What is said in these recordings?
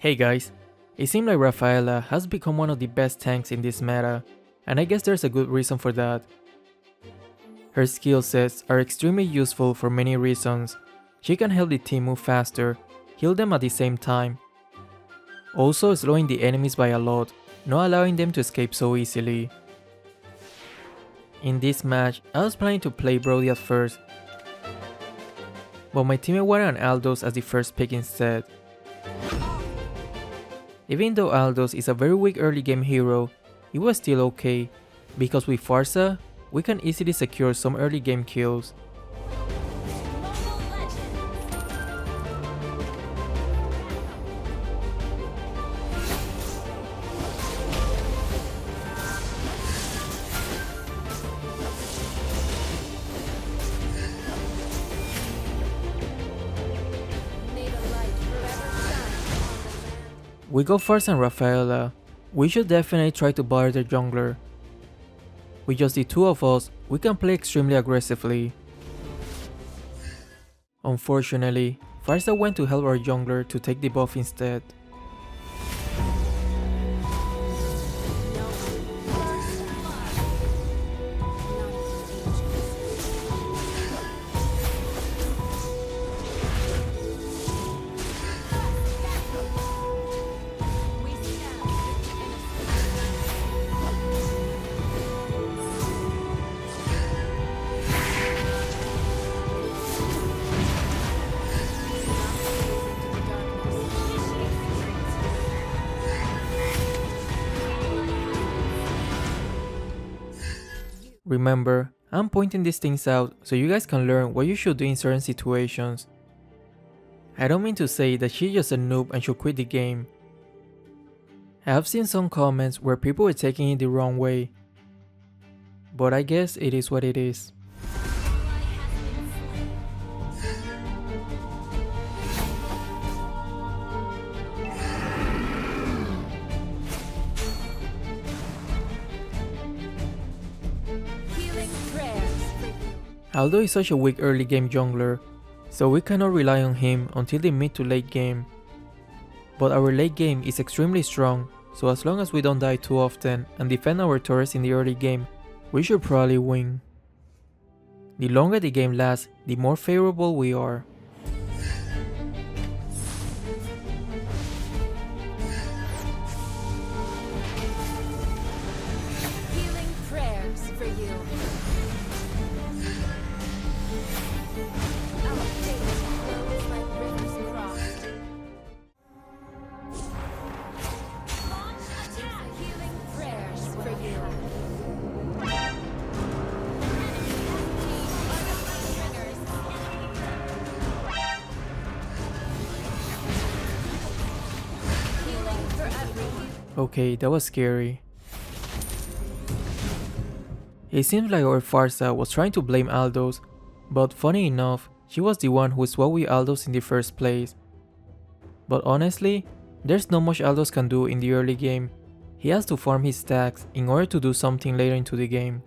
Hey guys, it seems like Rafaela has become one of the best tanks in this meta, and I guess there's a good reason for that. Her skill sets are extremely useful for many reasons. She can help the team move faster, heal them at the same time, also slowing the enemies by a lot, not allowing them to escape so easily. In this match, I was planning to play Brody at first, but my teammate wanted an Aldous as the first pick instead. Even though Aldous is a very weak early game hero, it was still okay, because with Farsa, we can easily secure some early game kills. We go first on Rafaela. We should definitely try to bother the jungler. With just the two of us, we can play extremely aggressively. Unfortunately, Farsa went to help our jungler to take the buff instead. Remember, I'm pointing these things out so you guys can learn what you should do in certain situations. I don't mean to say that she's just a noob and should quit the game. I have seen some comments where people are taking it the wrong way, but I guess it is what it is. Aldo is such a weak early game jungler, so we cannot rely on him until the mid to late game. But our late game is extremely strong, so as long as we don't die too often and defend our turrets in the early game, we should probably win. The longer the game lasts, the more favorable we are. Okay, that was scary. It seems like our Farsa was trying to blame Aldous, but funny enough, she was the one who swapped with Aldous in the first place. But honestly, there's not much Aldous can do in the early game. He has to farm his stacks in order to do something later into the game.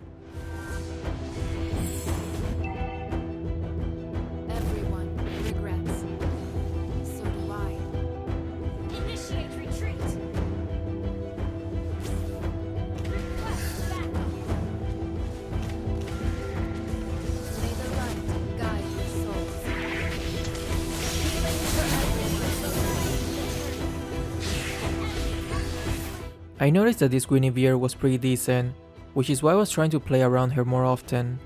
I noticed that this Guinevere was pretty decent, which is why I was trying to play around her more often.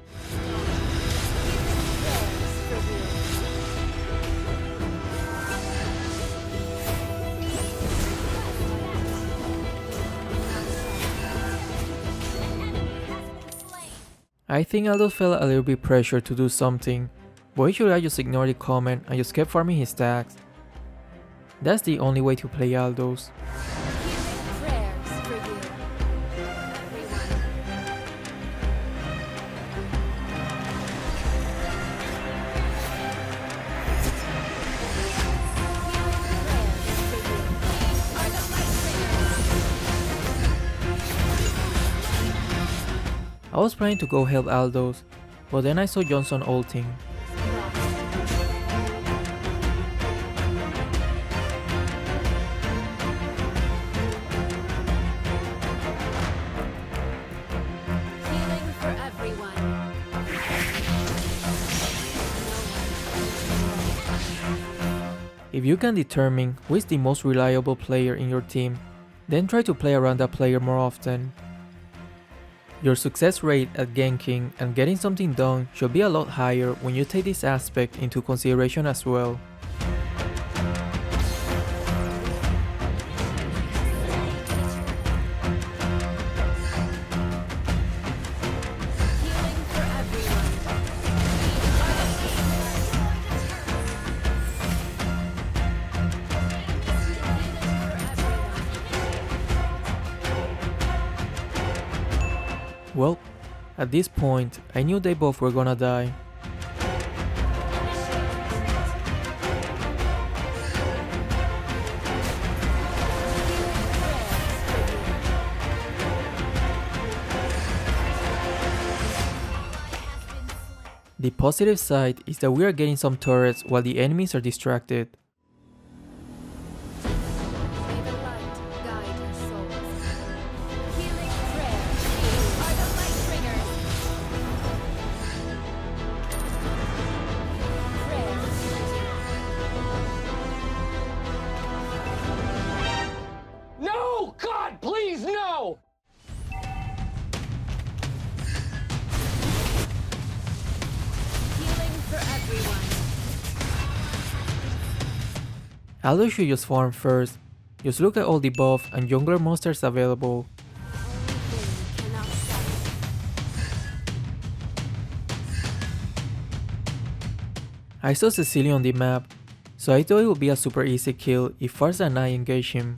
I think Aldous felt a little bit pressured to do something, but usually I just ignored the comment and just kept farming his stacks. That's the only way to play Aldous. I was planning to go help Aldous, but then I saw Johnson ulting. If you can determine who is the most reliable player in your team, then try to play around that player more often. Your success rate at ganking and getting something done should be a lot higher when you take this aspect into consideration as well. Well, at this point, I knew they both were gonna die. The positive side is that we are getting some turrets while the enemies are distracted. No! God, please, no! Aldo should just farm first. Just look at all the buff and jungler monsters available. I saw Cecilia on the map, so I thought it would be a super easy kill if Farsa and I engage him.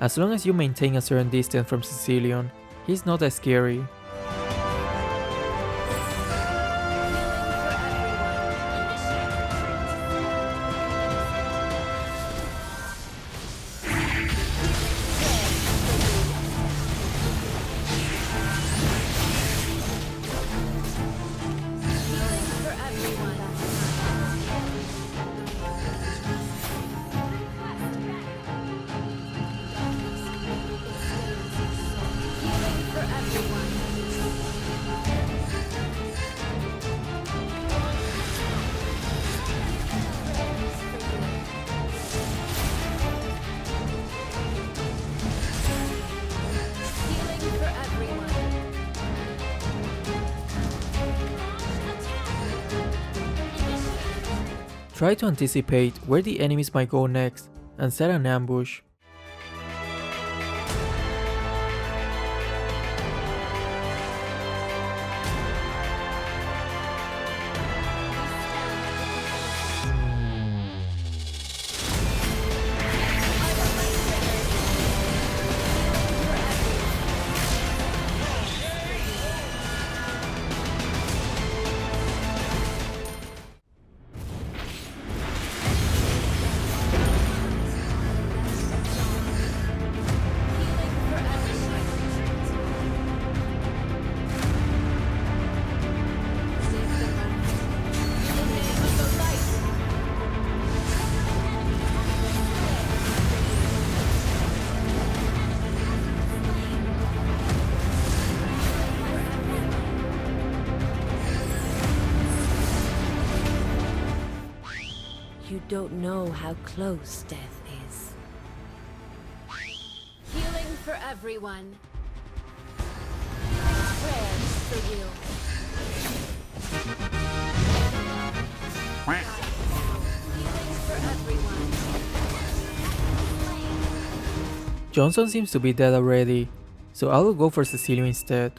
As long as you maintain a certain distance from Sicilian, he's not that scary. Try to anticipate where the enemies might go next and set an ambush. You don't know how close death is. Healing for everyone. Prayers for you. Healing for everyone. Johnson seems to be dead already, so I will go for Cecilio instead.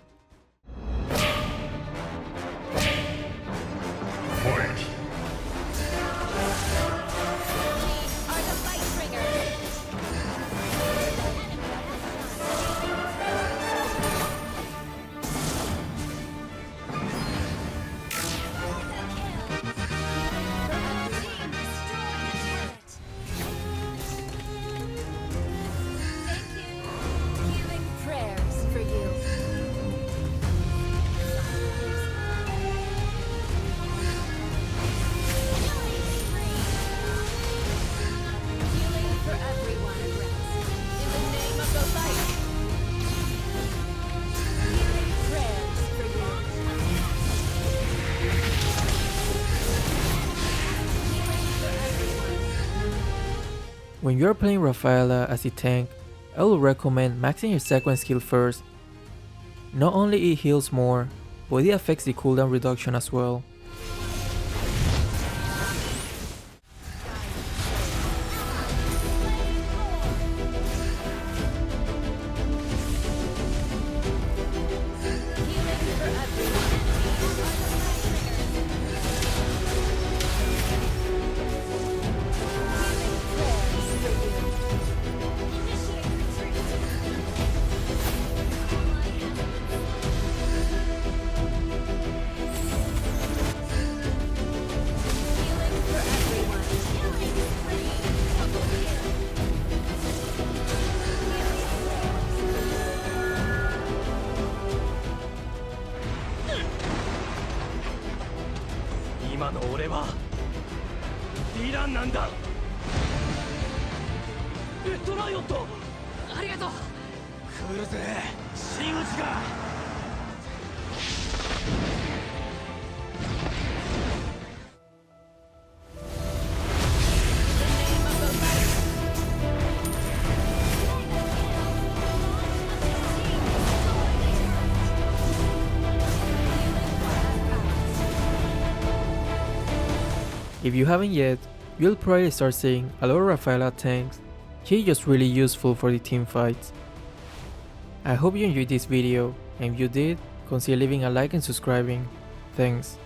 When you are playing Rafaela as a tank, I would recommend maxing your second skill first. Not only it heals more, but it affects the cooldown reduction as well. If you haven't yet, you'll probably start seeing a lot of Rafaela tanks. He's just really useful for the team fights. I hope you enjoyed this video, and if you did, consider leaving a like and subscribing. Thanks.